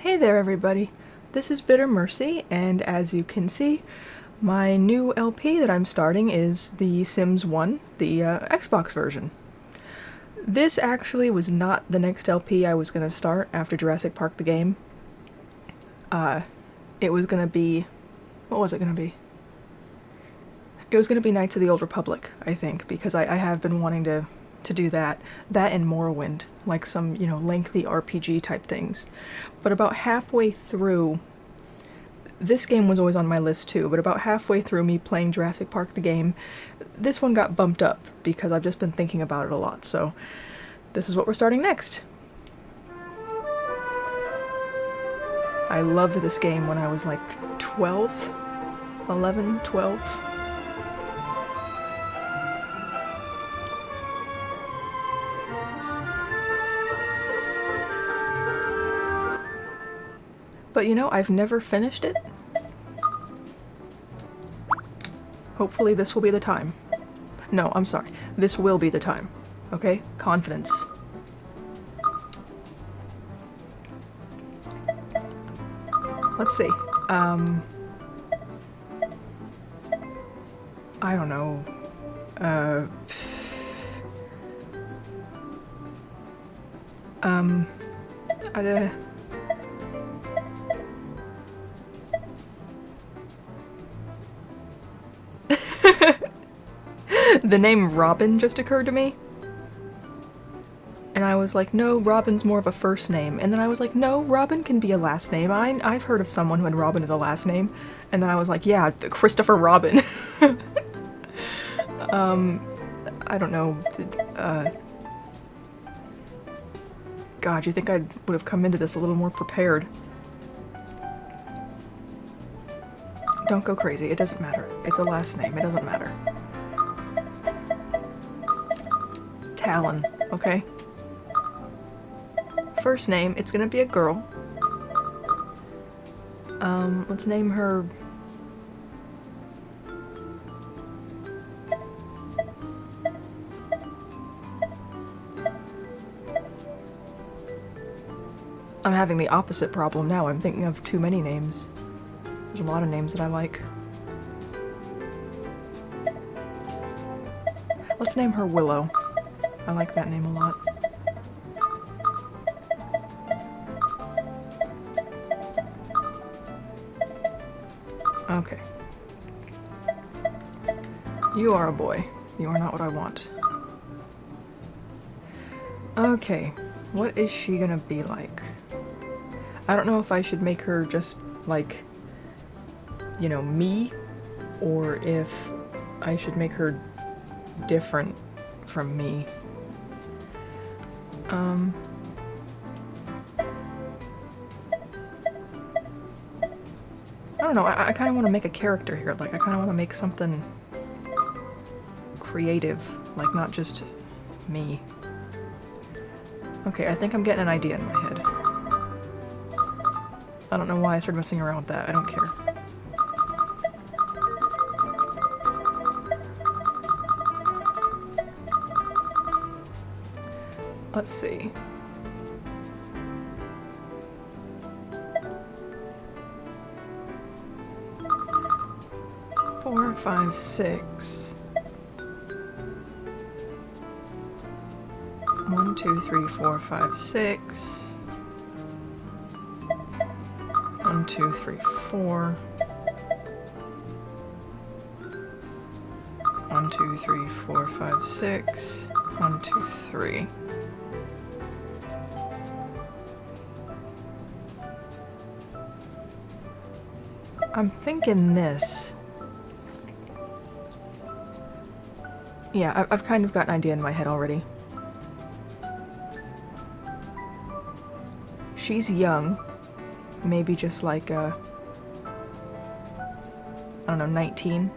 Hey there everybody, this is Bittermercy, and as you can see, my new LP that I'm starting is The Sims 1, the Xbox version. This actually was not the next LP I was going to start after Jurassic Park the game. It was going to be... what was it going to be? It was going to be Knights of the Old Republic, I think, because I have been wanting to do that. That and Morrowind, like some, lengthy RPG type things. But about halfway through, this game was always on my list too, but about halfway through me playing Jurassic Park the game, this one got bumped up because I've just been thinking about it a lot, so this is what we're starting next. I loved this game when I was like 12, 11, 12. But I've never finished it. Hopefully this will be the time. No, I'm sorry. This will be the time. Okay? Confidence. Let's see. I don't know. The name Robin just occurred to me. And I was like, no, Robin's more of a first name. And then I was like, no, Robin can be a last name. I've heard of someone who had Robin as a last name. And then I was like, yeah, Christopher Robin. I don't know. God, you think I would have come into this a little more prepared. Don't go crazy. It doesn't matter. It's a last name. It doesn't matter. Talon, okay? First name, it's gonna be a girl. Let's name her... I'm having the opposite problem now. I'm thinking of too many names. There's a lot of names that I like. Let's name her Willow. I like that name a lot. Okay. You are a boy. You are not what I want. Okay, what is she gonna be like? I don't know if I should make her just like, me, or if I should make her different from me. I don't know, I kind of want to make a character here, like I kind of want to make something creative, like not just me. Okay, I think I'm getting an idea in my head. I don't know why I started messing around with that, I don't care. Let's see. Four, five, six. 1, 2, 3, 4, 5, 6. 1, 2, 3, 4. 1, 2, 3, 4, 5, 6. 1, 2, 3. I'm thinking this. Yeah, I've kind of got an idea in my head already. She's young. Maybe just like, I don't know, 19.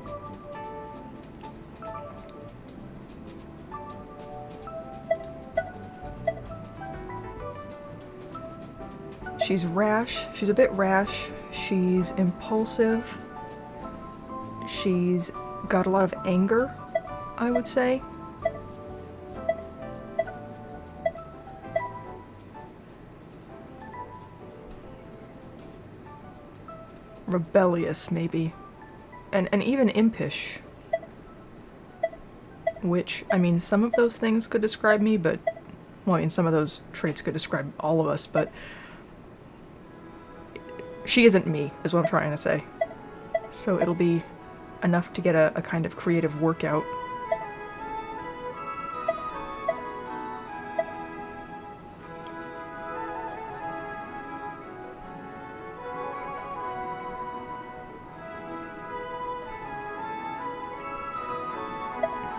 She's rash. She's a bit rash. She's impulsive. She's got a lot of anger, I would say. rebellious, maybe. And even impish. Which, I mean, some of those things could describe me, but... Well, I mean, some of those traits could describe all of us, but... She isn't me, is what I'm trying to say. So it'll be enough to get a kind of creative workout.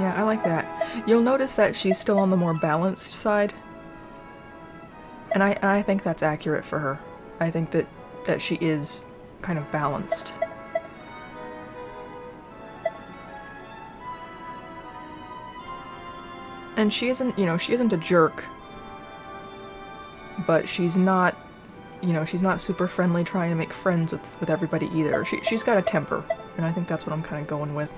Yeah, I like that. You'll notice that she's still on the more balanced side. And I think that's accurate for her. I think that she is kind of balanced. And she isn't, you know, she isn't a jerk. But she's not, you know, she's not super friendly trying to make friends with everybody either. She's got a temper, and I think that's what I'm kind of going with.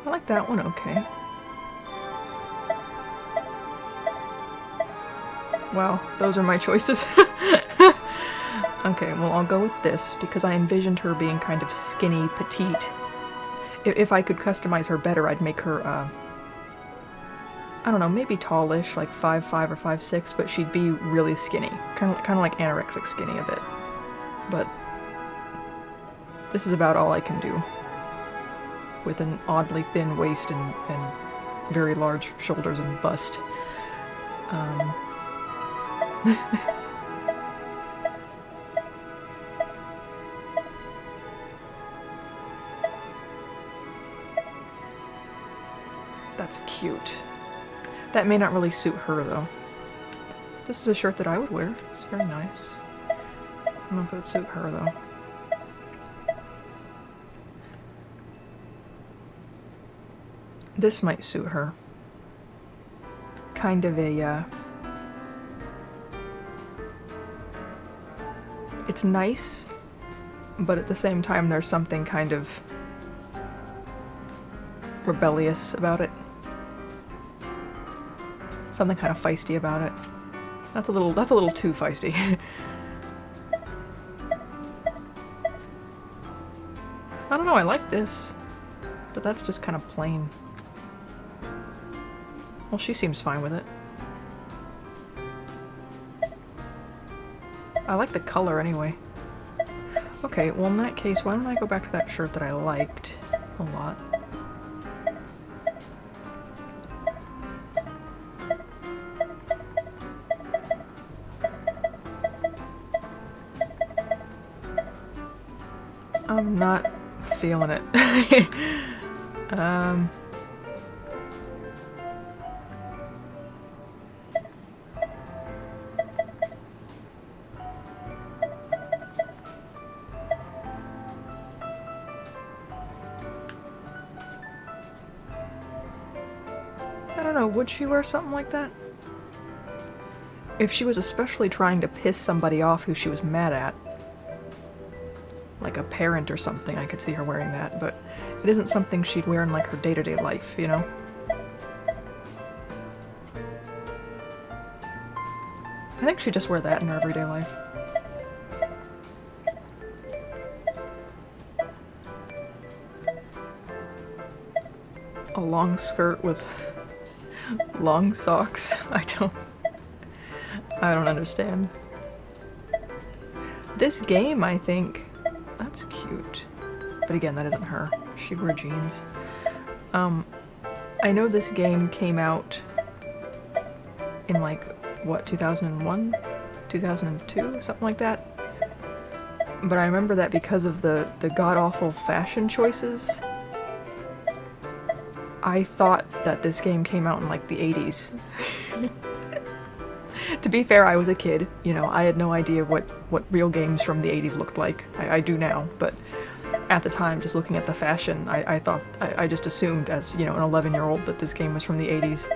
I like that one okay. Wow, those are my choices. Okay, well I'll go with this, because I envisioned her being kind of skinny, petite. If I could customize her better, I'd make her, I don't know, maybe tallish, like 5'5" or 5'6", but she'd be really skinny. Kind of like anorexic skinny a bit. But this is about all I can do. With an oddly thin waist and very large shoulders and bust. That's cute. That may not really suit her, though. This is a shirt that I would wear. It's very nice. I don't know if it would suit her, though. This might suit her. Kind of a, it's nice, but at the same time there's something kind of rebellious about it. Something kind of feisty about it. That's a little too feisty. I don't know, I like this, but that's just kind of plain. Well, she seems fine with it. I like the color anyway. Okay, well in that case, why don't I go back to that shirt that I liked a lot. I'm not feeling it. I don't know, would she wear something like that? If she was especially trying to piss somebody off who she was mad at, like a parent or something, I could see her wearing that, but it isn't something she'd wear in like her day-to-day life, you know? I think she'd just wear that in her everyday life. A long skirt with long socks? I don't understand. This game, I think, that's cute. But again, that isn't her. She'd wear jeans. I know this game came out in like, what, 2001? 2002? Something like that? But I remember that because of the god-awful fashion choices, I thought that this game came out in like the 80s. To be fair, I was a kid, you know, I had no idea what real games from the 80s looked like. I do now, but at the time, just looking at the fashion, I thought, I just assumed as, you know, an 11-year-old that this game was from the 80s.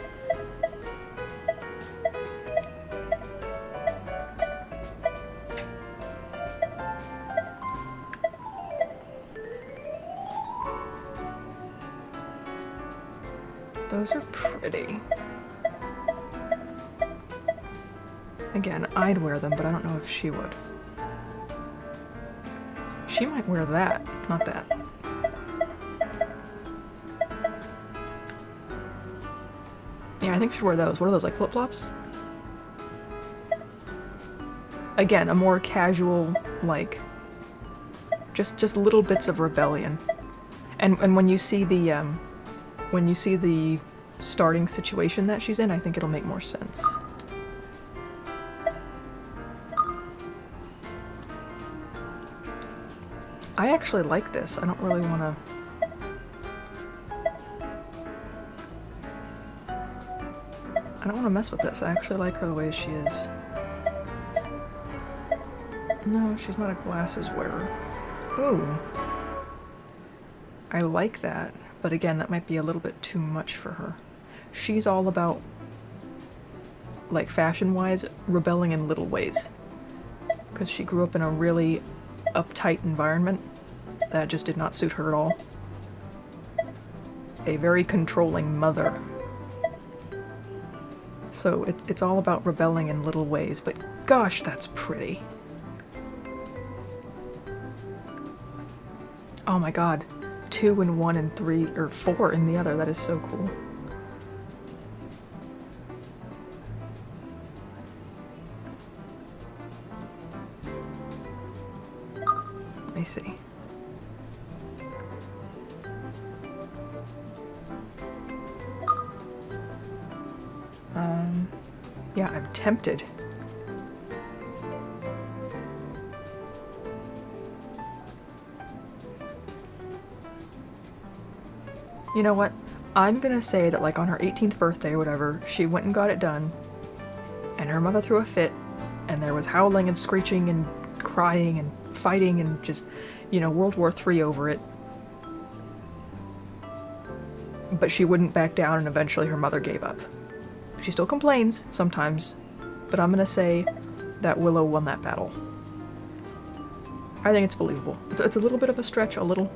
Those are pretty. Again, I'd wear them, but I don't know if she would. She might wear that, not that. Yeah, I think she'd wear those. What are those, like flip-flops? Again, a more casual, like, just little bits of rebellion. And when you see the starting situation that she's in, I think it'll make more sense. I actually like this. I don't really want to... I don't want to mess with this. I actually like her the way she is. No, she's not a glasses wearer. Ooh. I like that, but again, that might be a little bit too much for her. She's all about, like, fashion-wise, rebelling in little ways. Because she grew up in a really uptight environment that just did not suit her at all. A very controlling mother. So it's all about rebelling in little ways, but gosh, that's pretty. Oh my god. 2 in one and 3, or 4 in the other. That is so cool. Let me see. Yeah, I'm tempted. You know what? I'm gonna say that, like, on her 18th birthday or whatever, she went and got it done, and her mother threw a fit, and there was howling and screeching and crying and fighting and just, you know, World War III over it. But she wouldn't back down, and eventually her mother gave up. She still complains sometimes, but I'm gonna say that Willow won that battle. I think it's believable. It's a little bit of a stretch, a little,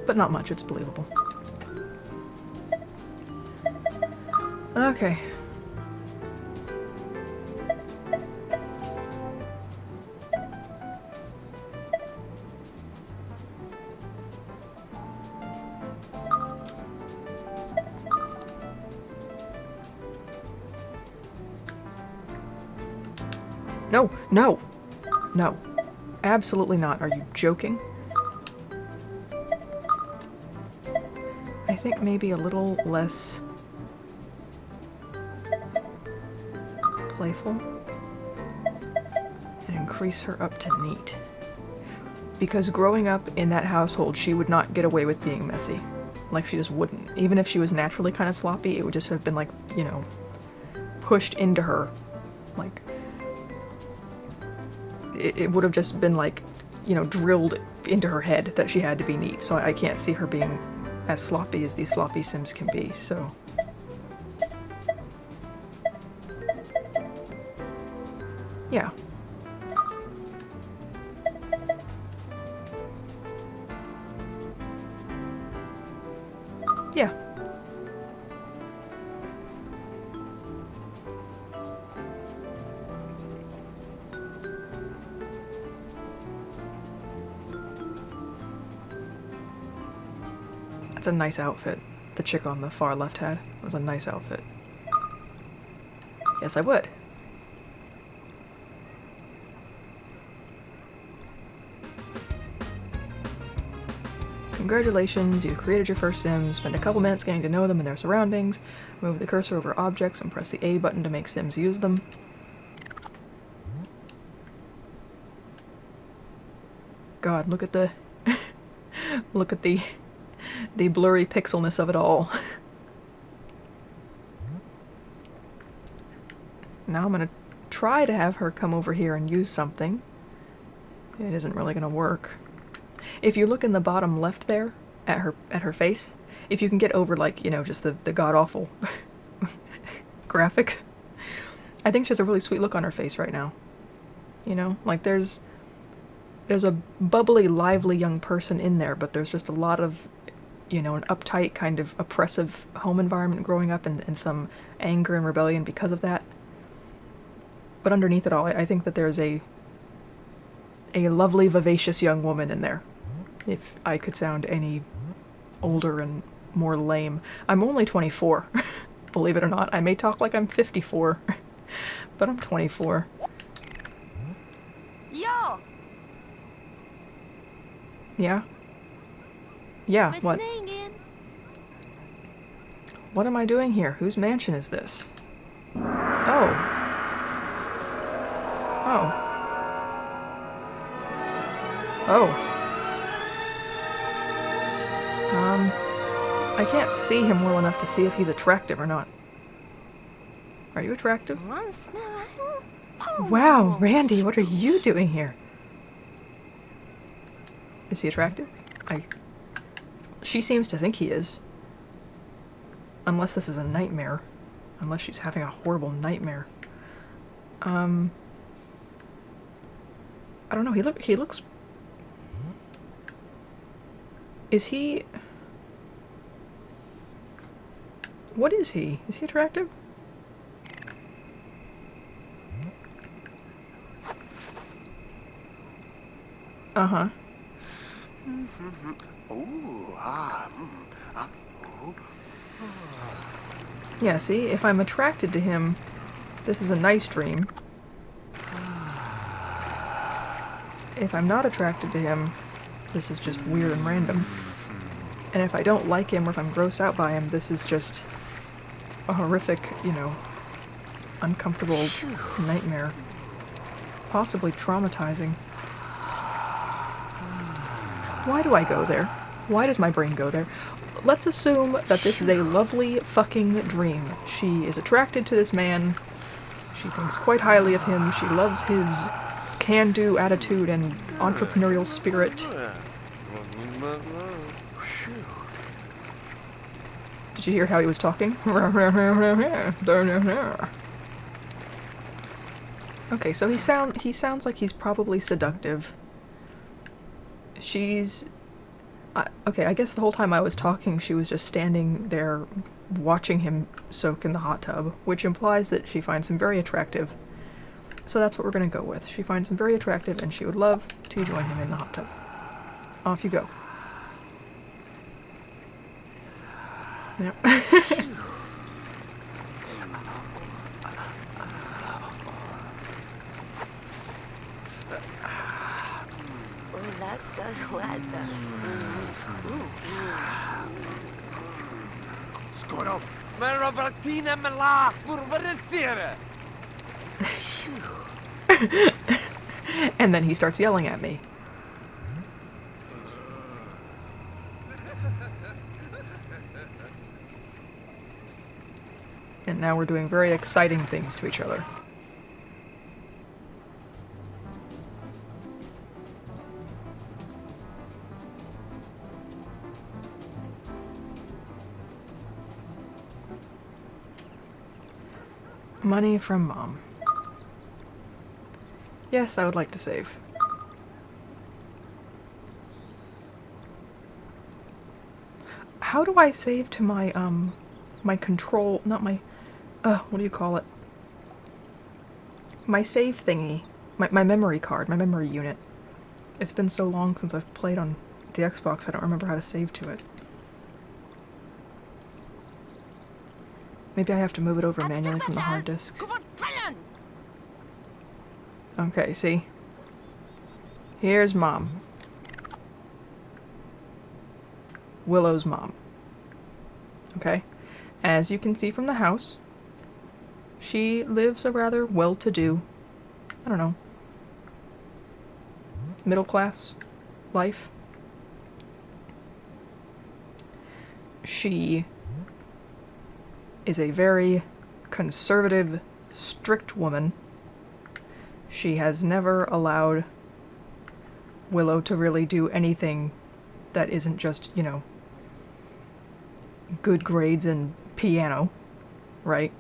but not much. It's believable. Okay. No, no, no. Absolutely not. Are you joking? I think maybe a little less playful and increase her up to neat. Because growing up in that household, she would not get away with being messy. Like, she just wouldn't. Even if she was naturally kind of sloppy, it would just have been, like, you know, pushed into her. Like, it would have just been, like, you know, drilled into her head that she had to be neat. So I can't see her being as sloppy as these sloppy Sims can be, so... yeah. Yeah. That's a nice outfit. The chick on the far left had. It was a nice outfit. Yes, I would. Congratulations, you created your first Sims. Spend a couple minutes getting to know them and their surroundings. Move the cursor over objects and press the A button to make Sims use them. God, look at the... look at the blurry pixelness of it all. Now I'm gonna try to have her come over here and use something. It isn't really gonna work. If you look in the bottom left there, at her face, if you can get over, like, you know, just the god-awful graphics, I think she has a really sweet look on her face right now. You know? Like, there's a bubbly, lively young person in there, but there's just a lot of you know, an uptight kind of oppressive home environment growing up, and some anger and rebellion because of that. But underneath it all, I think that there's a lovely, vivacious young woman in there. If I could sound any older and more lame. I'm only 24. Believe it or not. I may talk like I'm 54, but I'm 24. Yo! Yeah? Yeah, what? What am I doing here? Whose mansion is this? Oh. Oh. Oh. I can't see him well enough to see if he's attractive or not. Are you attractive? Wow, Randy, what are you doing here? Is he attractive? She seems to think he is. Unless this is a nightmare. Unless she's having a horrible nightmare. I don't know, he looks... Is he... What is he? Is he attractive? Uh-huh. Yeah, see? If I'm attracted to him, this is a nice dream. If I'm not attracted to him, this is just weird and random. And if I don't like him or if I'm grossed out by him, this is just a horrific, you know, uncomfortable nightmare. Possibly traumatizing. Why do I go there? Why does my brain go there? Let's assume that this is a lovely fucking dream. She is attracted to this man. She thinks quite highly of him. She loves his can-do attitude and entrepreneurial spirit. Did you hear how he was talking? Okay, so he sounds like he's probably seductive. She's... okay, I guess the whole time I was talking, she was just standing there watching him soak in the hot tub, which implies that she finds him very attractive. So that's what we're gonna go with. She finds him very attractive, and she would love to join him in the hot tub. Off you go. Yep. And then he starts yelling at me. And now we're doing very exciting things to each other. Money from Mom. Yes, I would like to save. How do I save to my, my control, not my, what do you call it? My save thingy. My memory card, my memory unit. It's been so long since I've played on the Xbox, I don't remember how to save to it. Maybe I have to move it over manually from the hard disk. Okay, see? Here's Mom. Willow's mom. Okay? As you can see from the house, she lives a rather well-to-do, I don't know, middle-class life. She is a very conservative, strict woman. She has never allowed Willow to really do anything that isn't just, you know, good grades and piano, right?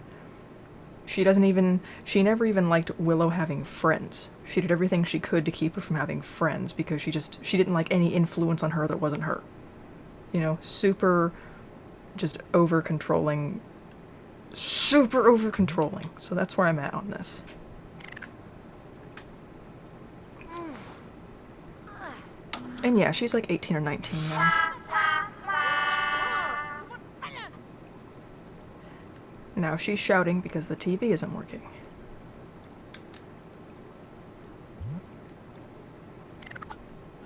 She never even liked Willow having friends. She did everything she could to keep her from having friends because she didn't like any influence on her that wasn't her. You know, super just over-controlling. Super over-controlling. So that's where I'm at on this. And yeah, she's like 18 or 19 now. Now she's shouting because the TV isn't working.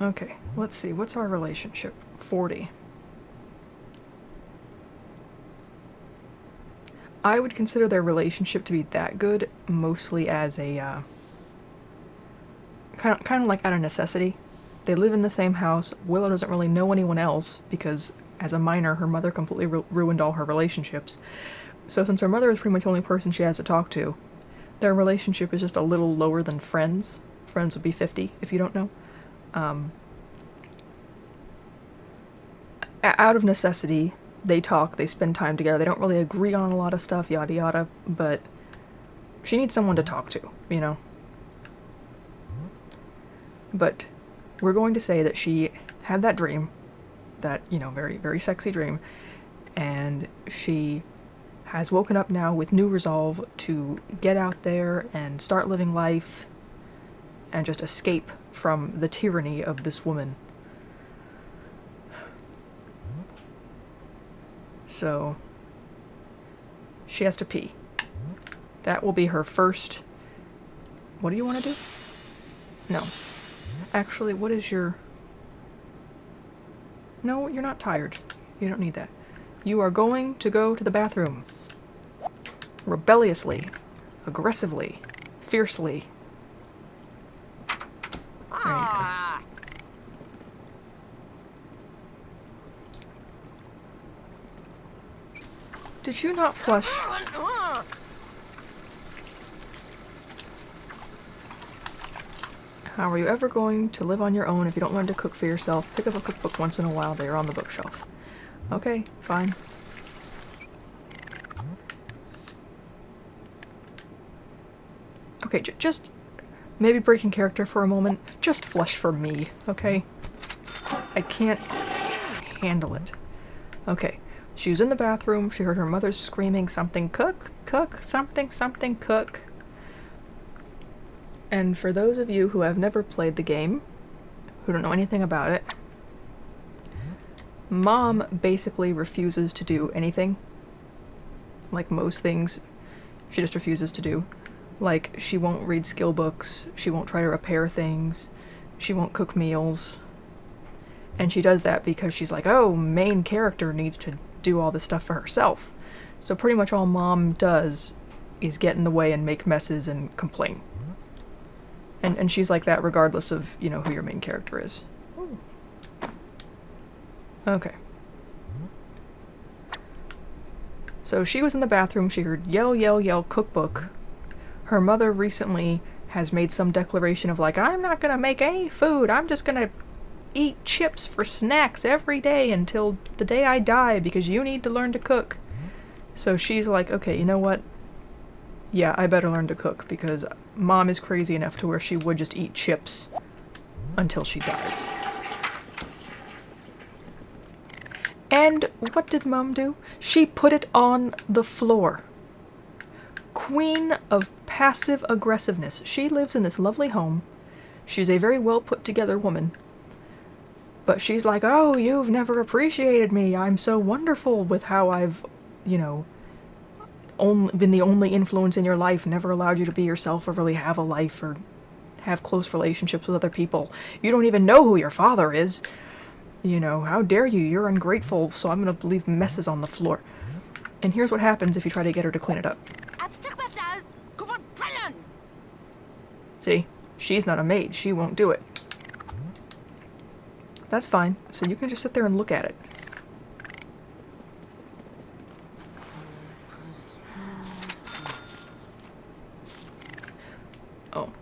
Okay, let's see. What's our relationship? 40. I would consider their relationship to be that good, mostly as a kind of like out of necessity. They live in the same house. Willow doesn't really know anyone else because, as a minor, her mother completely ruined all her relationships. So since her mother is pretty much the only person she has to talk to, their relationship is just a little lower than friends. Friends would be 50, if you don't know. Out of necessity, they talk, they spend time together. They don't really agree on a lot of stuff, yada yada, but she needs someone to talk to, you know? But we're going to say that she had that dream, that, you know, very, very sexy dream, and she has woken up now with new resolve to get out there and start living life and just escape from the tyranny of this woman. So she has to pee. That will be her first... What do you want to do? No. Actually, what is your... No, you're not tired. You don't need that. You are going to go to the bathroom. Rebelliously. Aggressively. Fiercely. There you go. Did you not flush? How are you ever going to live on your own if you don't learn to cook for yourself? Pick up a cookbook once in a while. They are on the bookshelf. Okay, fine. Okay, just maybe breaking character for a moment. Just flush for me, okay? I can't handle it. Okay, she was in the bathroom. She heard her mother screaming something, cook, cook, something, something, cook. And for those of you who have never played the game, who don't know anything about it, Mom basically refuses to do anything. Like most things, she just refuses to do. Like, she won't read skill books, she won't try to repair things, she won't cook meals. And she does that because she's like, oh, main character needs to do all this stuff for herself. So pretty much all Mom does is get in the way and make messes and complain. And she's like that regardless of, you know, who your main character is. Okay. So she was in the bathroom, she heard yell, yell, yell, cookbook. Her mother recently has made some declaration of like, I'm not gonna make any food, I'm just gonna eat chips for snacks every day until the day I die because you need to learn to cook. So she's like, okay, you know what? Yeah, I better learn to cook because Mom is crazy enough to where she would just eat chips until she dies. And what did Mom do? She put it on the floor. Queen of passive aggressiveness. She lives in this lovely home. She's a very well put together woman. But she's like, oh, you've never appreciated me. I'm so wonderful with how I've, you know, been the only influence in your life, never allowed you to be yourself or really have a life or have close relationships with other people. You don't even know who your father is. You know, how dare you? You're ungrateful, so I'm gonna leave messes on the floor. And here's what happens if you try to get her to clean it up. See? She's not a maid. She won't do it. That's fine. So you can just sit there and look at it. Oh.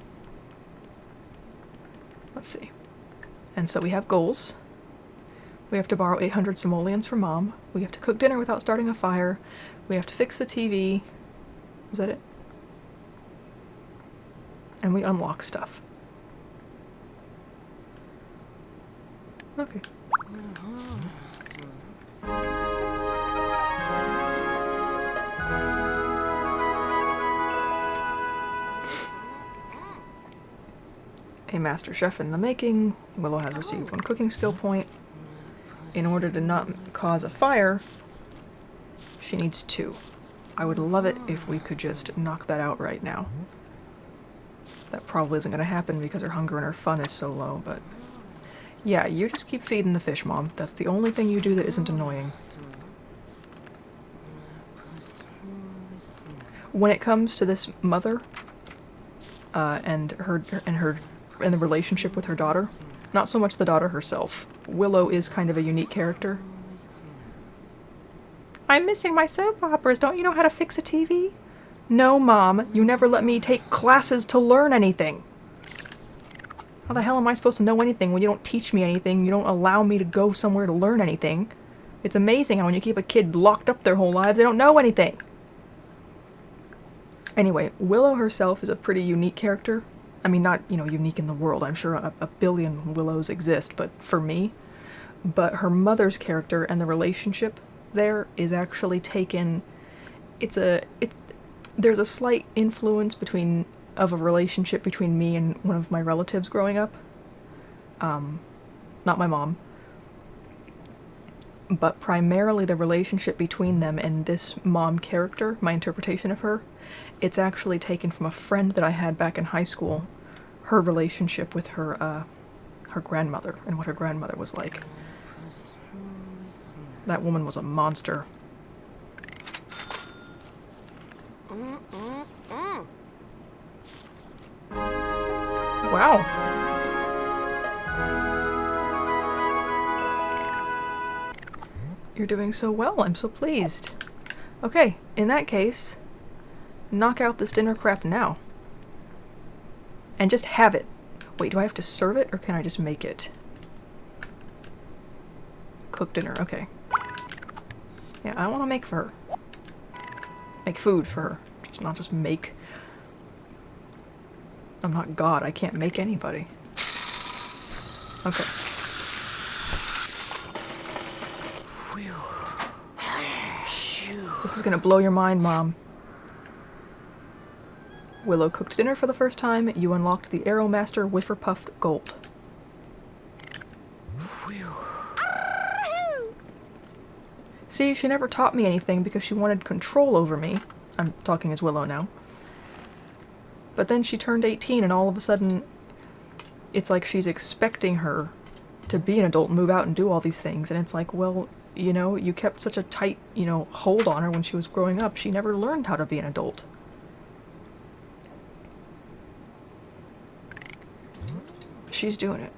Let's see. And so we have goals. We have to borrow 800 simoleons from Mom. We have to cook dinner without starting a fire. We have to fix the TV. Is that it? And we unlock stuff. Okay. a master chef in the making. Willow has received 1 cooking skill point. In order to not cause a fire, she needs 2. I would love it if we could just knock that out right now. That probably isn't going to happen because her hunger and her fun is so low, but... yeah, you just keep feeding the fish, Mom. That's the only thing you do that isn't annoying. When it comes to this mother, and the relationship with her daughter, not so much the daughter herself. Willow is kind of a unique character. I'm missing my soap operas. Don't you know how to fix a TV? No, Mom. You never let me take classes to learn anything. How the hell am I supposed to know anything when you don't teach me anything? You don't allow me to go somewhere to learn anything. It's amazing how when you keep a kid locked up their whole lives, they don't know anything. Anyway, Willow herself is a pretty unique character. I mean, not, unique in the world. I'm sure a billion Willows exist, but for me. But her mother's character and the relationship there is actually taken... there's a slight influence of a relationship between me and one of my relatives growing up. Not my mom. But primarily the relationship between them and this mom character, my interpretation of her, it's actually taken from a friend that I had back in high school. Her relationship with her grandmother and what her grandmother was like. That woman was a monster. Wow. You're doing so well. I'm so pleased. Okay, in that case, knock out this dinner crap now. And just have it. Wait, do I have to serve it or can I just make it? Cook dinner, okay. Yeah, I want to make for her. Make food for her. Not just make. I'm not God, I can't make anybody. Okay. This is gonna blow your mind, Mom. Willow cooked dinner for the first time. You unlocked the Arrow Master Whiffer Puffed Gold. See, she never taught me anything because she wanted control over me. I'm talking as Willow now. But then she turned 18 and all of a sudden it's like she's expecting her to be an adult and move out and do all these things. And it's like, well, you kept such a tight, hold on her when she was growing up. She never learned how to be an adult. She's doing it.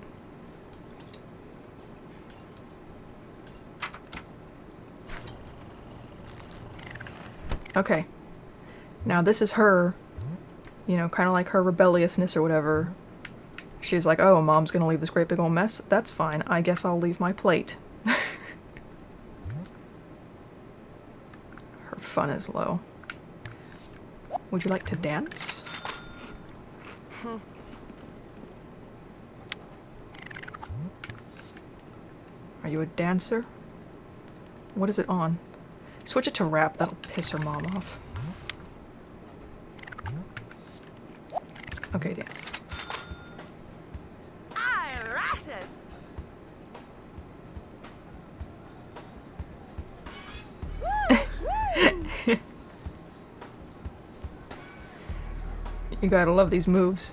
Okay. Now this is her, kind of like her rebelliousness or whatever. She's like, oh, Mom's gonna leave this great big old mess. That's fine. I guess I'll leave my plate. Her fun is low. Would you like to dance? Are you a dancer? What is it on? Switch it to rap. That'll piss her mom off. Okay, dance. You gotta love these moves.